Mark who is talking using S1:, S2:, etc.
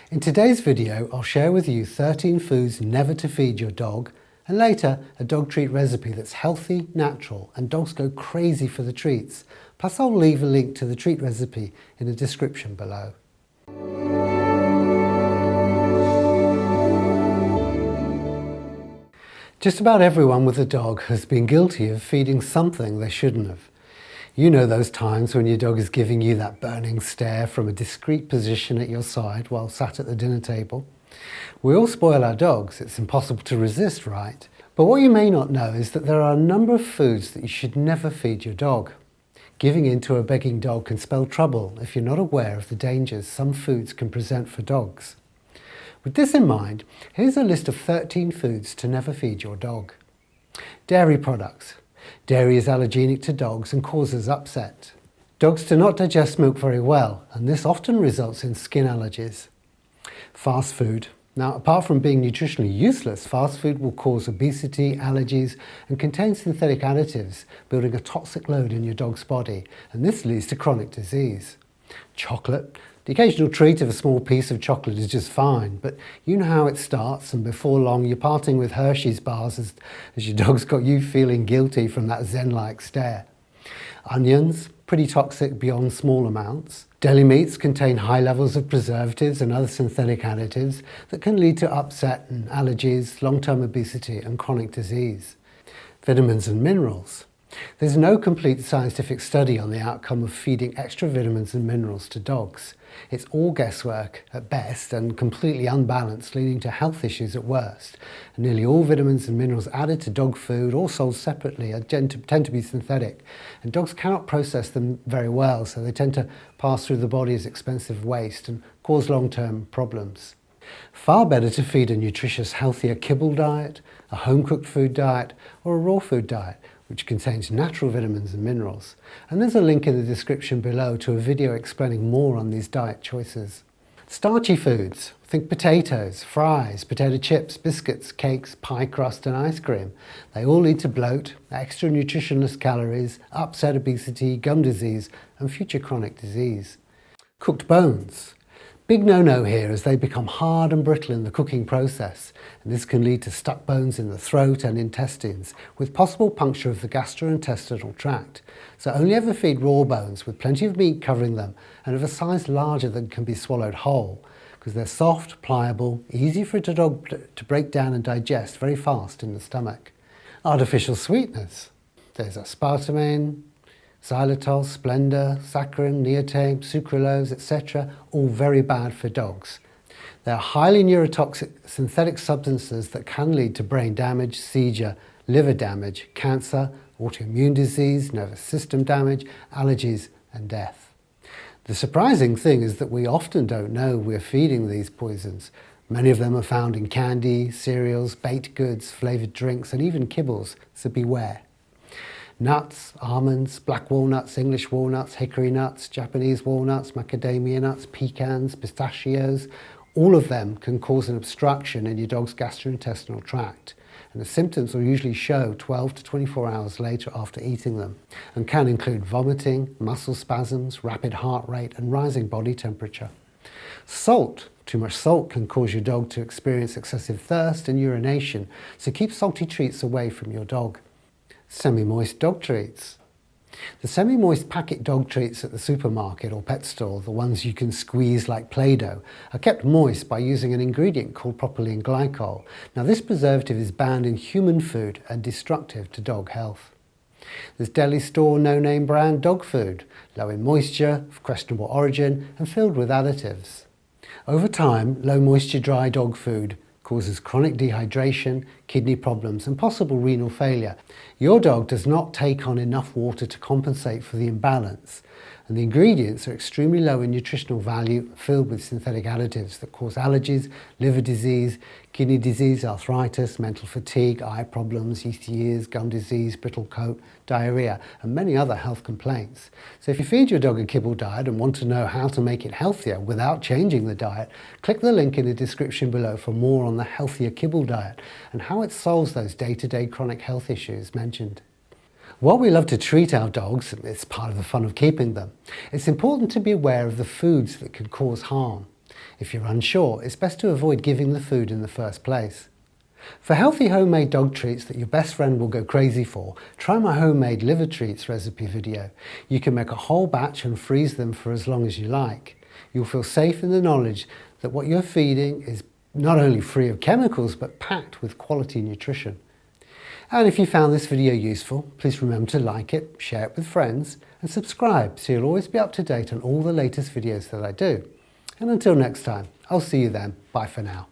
S1: In today's video, I'll share with you 13 foods never to feed your dog, and later a dog treat recipe that's healthy, natural, and dogs go crazy for the treats. Plus I'll leave a link to the treat recipe in the description below. Just about everyone with a dog has been guilty of feeding something they shouldn't have. You know those times when your dog is giving you that burning stare from a discreet position at your side while sat at the dinner table. We all spoil our dogs, it's impossible to resist, right? But what you may not know is that there are a number of foods that you should never feed your dog. Giving in to a begging dog can spell trouble if you're not aware of the dangers some foods can present for dogs. With this in mind, here's a list of 13 foods to never feed your dog. Dairy products. Dairy is allergenic to dogs and causes upset. Dogs do not digest milk very well, and this often results in skin allergies. Fast food. Now, apart from being nutritionally useless, fast food will cause obesity, allergies, and contain synthetic additives, building a toxic load in your dog's body, and this leads to chronic disease. Chocolate. The occasional treat of a small piece of chocolate is just fine, but you know how it starts, and before long you're parting with Hershey's bars as your dog's got you feeling guilty from that Zen-like stare. Onions, pretty toxic beyond small amounts. Deli meats contain high levels of preservatives and other synthetic additives that can lead to upset and allergies, long-term obesity and chronic disease. Vitamins and minerals. There's no complete scientific study on the outcome of feeding extra vitamins and minerals to dogs. It's all guesswork at best and completely unbalanced, leading to health issues at worst. And nearly all vitamins and minerals added to dog food or sold separately tend to be synthetic, and dogs cannot process them very well, so they tend to pass through the body as expensive waste and cause long-term problems. Far better to feed a nutritious, healthier kibble diet, a home-cooked food diet, or a raw food diet, which contains natural vitamins and minerals. And there's a link in the description below to a video explaining more on these diet choices. Starchy foods. Think potatoes, fries, potato chips, biscuits, cakes, pie crust and ice cream. They all lead to bloat, extra nutritionless calories, upset, obesity, gum disease and future chronic disease. Cooked bones. Big no-no here as they become hard and brittle in the cooking process, and this can lead to stuck bones in the throat and intestines, with possible puncture of the gastrointestinal tract. So only ever feed raw bones with plenty of meat covering them and of a size larger than can be swallowed whole, because they're soft, pliable, easy for a dog to break down and digest very fast in the stomach. Artificial sweeteners. There's aspartame, xylitol, Splenda, saccharin, neotame, sucralose, etc., all very bad for dogs. They are highly neurotoxic synthetic substances that can lead to brain damage, seizure, liver damage, cancer, autoimmune disease, nervous system damage, allergies and death. The surprising thing is that we often don't know we're feeding these poisons. Many of them are found in candy, cereals, baked goods, flavoured drinks and even kibbles, so beware. Nuts, almonds, black walnuts, English walnuts, hickory nuts, Japanese walnuts, macadamia nuts, pecans, pistachios, all of them can cause an obstruction in your dog's gastrointestinal tract. And the symptoms will usually show 12 to 24 hours later after eating them, and can include vomiting, muscle spasms, rapid heart rate and rising body temperature. Salt. Too much salt can cause your dog to experience excessive thirst and urination, so keep salty treats away from your dog. Semi-moist dog treats. The semi-moist packet dog treats at the supermarket or pet store, the ones you can squeeze like Play-Doh, are kept moist by using an ingredient called propylene glycol. Now this preservative is banned in human food and destructive to dog health. There's deli store no-name brand dog food, low in moisture, of questionable origin and filled with additives. Over time, low moisture dry dog food causes chronic dehydration, kidney problems and possible renal failure. Your dog does not take on enough water to compensate for the imbalance, and the ingredients are extremely low in nutritional value, filled with synthetic additives that cause allergies, liver disease, kidney disease, arthritis, mental fatigue, eye problems, yeasty ears, gum disease, brittle coat, diarrhea and many other health complaints. So if you feed your dog a kibble diet and want to know how to make it healthier without changing the diet, click the link in the description below for more on the healthier kibble diet and how it solves those day-to-day chronic health issues mentioned. While we love to treat our dogs, it's part of the fun of keeping them, it's important to be aware of the foods that can cause harm. If you're unsure, it's best to avoid giving the food in the first place. For healthy homemade dog treats that your best friend will go crazy for, try my homemade liver treats recipe video. You can make a whole batch and freeze them for as long as you like. You'll feel safe in the knowledge that what you're feeding is not only free of chemicals, but packed with quality nutrition. And if you found this video useful, please remember to like it, share it with friends, and subscribe so you'll always be up to date on all the latest videos that I do. And until next time, I'll see you then. Bye for now.